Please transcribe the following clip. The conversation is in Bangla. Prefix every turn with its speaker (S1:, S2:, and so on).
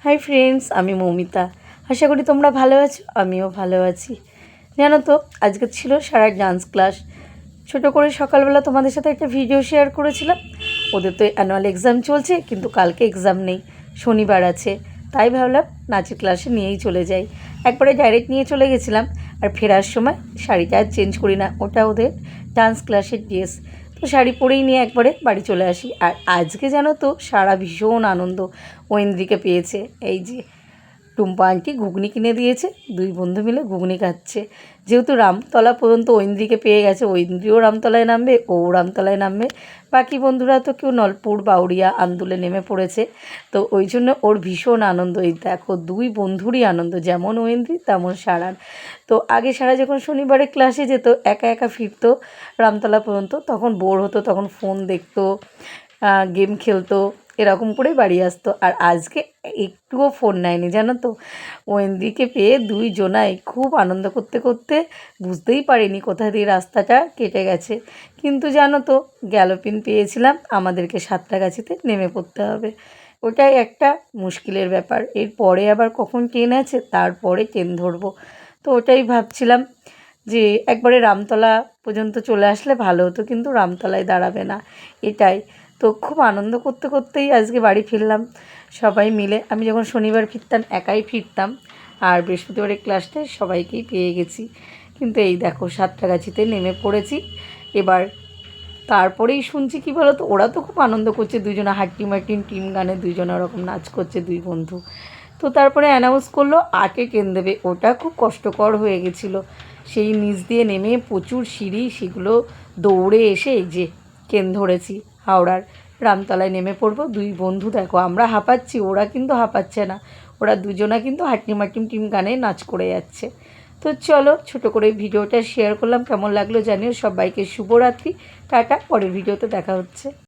S1: হাই ফ্রেন্ডস, আমি মৌমিতা। আশা করি তোমরা ভালো আছো, আমিও ভালো আছি। জানো তো, আজকে ছিল সারা ডান্স ক্লাস। ছোটো করে সকালবেলা তোমাদের সাথে একটা ভিডিও শেয়ার করেছিলাম। ওদের তো অ্যানুয়াল এক্সাম চলছে, কিন্তু কালকে এক্সাম নেই, শনিবার আছে। তাই ভাবলাম নাচের ক্লাসে নিয়েই চলে যাই। একবারে ডাইরেক্ট নিয়ে চলে গেছিলাম। আর ফেরার সময় শাড়িটা আর চেঞ্জ করি না, ওটা ওদের ডান্স ক্লাসের ড্রেস। তো শাড়ি পরেই নিয়ে একবারে বাড়ি চলে আসি। আর আজকে জানো তো, সারা ভীষণ আনন্দ। ঐন্দ্রিকে পেয়েছে। এই যে টুম্পা আন্টি ঘুগনি কিনে দিয়েছে, দুই বন্ধু মিলে ঘুগনি খাচ্ছে। যেহেতু রামতলা পর্যন্ত ঐন্দ্রিকে পেয়ে গেছে, ঐন্দ্রিও রামতলায় নামবে, ও রামতলায় নামবে। বাকি বন্ধুরা তো কেউ নলপুর, বাউরিয়া, আন্দুলে নেমে পড়েছে। তো ওই জন্য ওর ভীষণ আনন্দ। এই দেখো, দুই বন্ধুরই আনন্দ, যেমন ঐন্দ্রি তেমন সারার। তো আগে সারা যখন শনিবারে ক্লাসে যেত, একা একা ফিরতো রামতলা পর্যন্ত, তখন বোর হতো, তখন ফোন দেখতো, গেম খেলতো, এরকম করে বাড়ি আসতো। আর আজকে একটুও ফোন নেয়নি, জানো তো। ঐন্দ্রিকে পেয়ে দুইজনাই খুব আনন্দ করতে করতে বুঝতেই পারিনি কোথা দিয়ে রাস্তাটা কেটে গেছে। কিন্তু জানো তো, গ্যালোপিন পেয়েছিলাম, আমাদেরকে সাঁতরাগাছিতে নেমে পড়তে হবে। ওটাই একটা মুশকিলের ব্যাপার। এরপরে আবার কখন ট্রেন আছে, তারপরে ট্রেন ধরবো। তো ওটাই ভাবছিলাম যে একবারে রামতলা পর্যন্ত চলে আসলে ভালো হতো, কিন্তু রামতলায় দাঁড়াবে না, এটাই। তো খুব আনন্দ করতে করতেই আজকে বাড়ি ফিরলাম সবাই মিলে। আমি যখন শনিবার ফিরতাম একাই ফিরতাম, আর বৃহস্পতিবারের ক্লাসটায় সবাইকেই পেয়ে গেছি। কিন্তু এই দেখো, সাঁতরাগাছিতে নেমে পড়েছি এবার। তারপরেই শুনছি কি বলো তো, ওরা তো খুব আনন্দ করছে, দুজনে হাট্টিম হাট্টিম টিম গানে দুজনে ওরকম নাচ করছে দুই বন্ধু। তো তারপরে অ্যানাউন্স করলো 8-এ ট্রেন দেবে। ওটা খুব কষ্টকর হয়ে গেছিলো। সেই নিচ দিয়ে নেমে প্রচুর সিঁড়ি, সেগুলো দৌড়ে এসে এই যে ট্রেন ধরেছি হাওড়ার। রামতলায় নেমে পড়বো। দুই বন্ধু দেখো, আমরা হাঁপাচ্ছি, ওরা কিন্তু হাঁপাচ্ছে না। ওরা দুজনা কিন্তু হাট্টিম হাট্টিম টিম গানে নাচ করে যাচ্ছে। তো চলো, ছোটো করে ভিডিওটা শেয়ার করলাম, কেমন লাগলো জানিও। সবাইকে শুভরাত্রি, টাটা, পরের ভিডিওতে দেখা হচ্ছে।